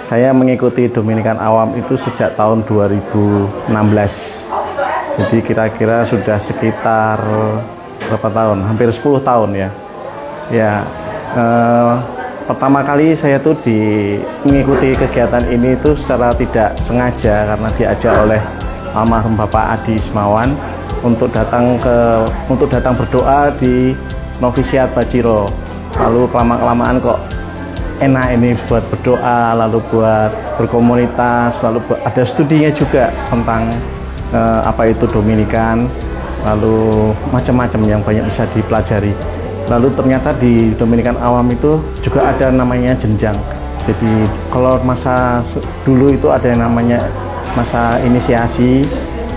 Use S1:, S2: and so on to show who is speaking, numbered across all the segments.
S1: Saya mengikuti Dominikan Awam itu sejak tahun 2016. Jadi kira-kira sudah sekitar berapa tahun? Hampir 10 tahun ya. Pertama kali saya tuh mengikuti kegiatan ini itu secara tidak sengaja karena diajak oleh almarhum Bapak Adi Ismawan untuk datang berdoa di novisiat Bajiro. Lalu kelamaan kok enak ini buat berdoa, lalu buat berkomunitas, lalu ada studinya juga tentang apa itu Dominikan, lalu macam-macam yang banyak bisa dipelajari. Lalu ternyata di Dominikan Awam itu juga ada namanya jenjang. Jadi kalau masa dulu itu ada yang namanya masa inisiasi,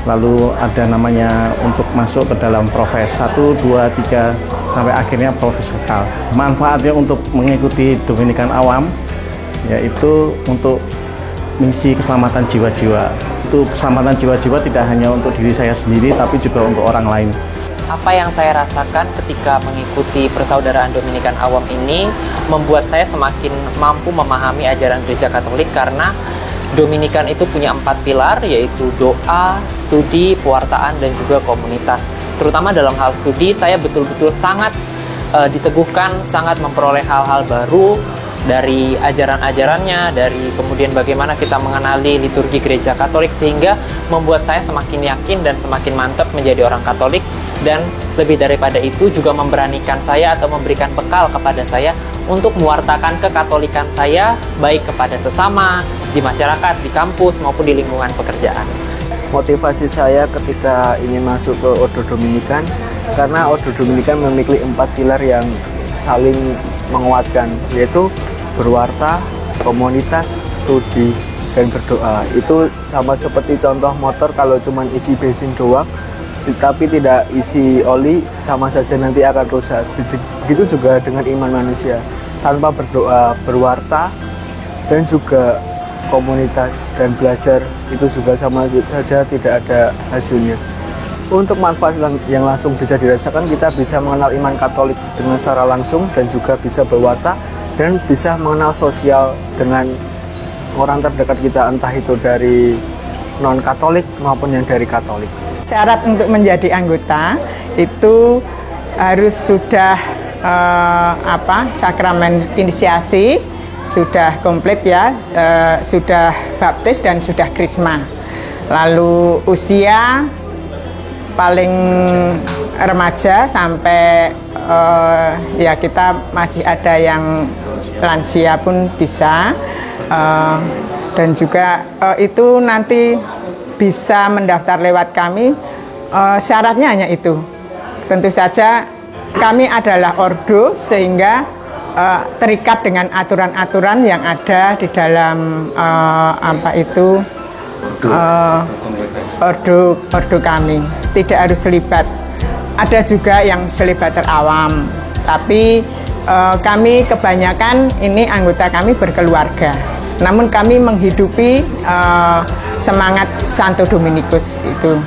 S1: lalu ada namanya untuk masuk ke dalam profes 1, 2, 3 sampai akhirnya profesional. Manfaatnya untuk mengikuti Dominikan Awam yaitu untuk misi keselamatan jiwa-jiwa. Itu keselamatan jiwa-jiwa tidak hanya untuk diri saya sendiri tapi juga untuk orang lain.
S2: Apa yang saya rasakan ketika mengikuti persaudaraan Dominikan Awam ini membuat saya semakin mampu memahami ajaran Gereja Katolik karena Dominikan itu punya 4 pilar, yaitu doa, studi, pewartaan, dan juga komunitas. Terutama dalam hal studi, saya betul-betul sangat diteguhkan, sangat memperoleh hal-hal baru dari ajaran-ajarannya, dari kemudian bagaimana kita mengenali liturgi Gereja Katolik, sehingga membuat saya semakin yakin dan semakin mantap menjadi orang Katolik. Dan lebih daripada itu juga memberanikan saya atau memberikan bekal kepada saya untuk mewartakan kekatolikan saya baik kepada sesama, di masyarakat, di kampus, maupun di lingkungan pekerjaan.
S3: Motivasi saya ketika ingin masuk ke Ordo Dominikan karena Ordo Dominikan memiliki 4 pilar yang saling menguatkan, yaitu berwarta, komunitas, studi, dan berdoa. Itu sama seperti contoh motor, kalau cuma isi bensin doang tapi tidak isi oli, sama saja nanti akan rusak. Begitu juga dengan iman manusia, tanpa berdoa, berwarta, dan juga komunitas dan belajar, itu juga sama saja tidak ada hasilnya. Untuk manfaat yang langsung bisa dirasakan, kita bisa mengenal iman Katolik dengan secara langsung dan juga bisa berwarta dan bisa mengenal sosial dengan orang terdekat kita, entah itu dari non-Katolik maupun yang dari Katolik.
S4: Syarat untuk menjadi anggota itu harus sudah sakramen inisiasi sudah komplit ya, sudah baptis dan sudah krisma. Lalu usia paling remaja sampai ya kita masih ada yang lansia pun bisa, dan juga itu nanti bisa mendaftar lewat kami. Syaratnya hanya itu. Tentu saja kami adalah ordo sehingga terikat dengan aturan-aturan yang ada di dalam ordo kami. Tidak harus selibat. Ada juga yang selibater awam, tapi kami kebanyakan ini anggota kami berkeluarga. Namun kami menghidupi semangat Santo Dominikus itu.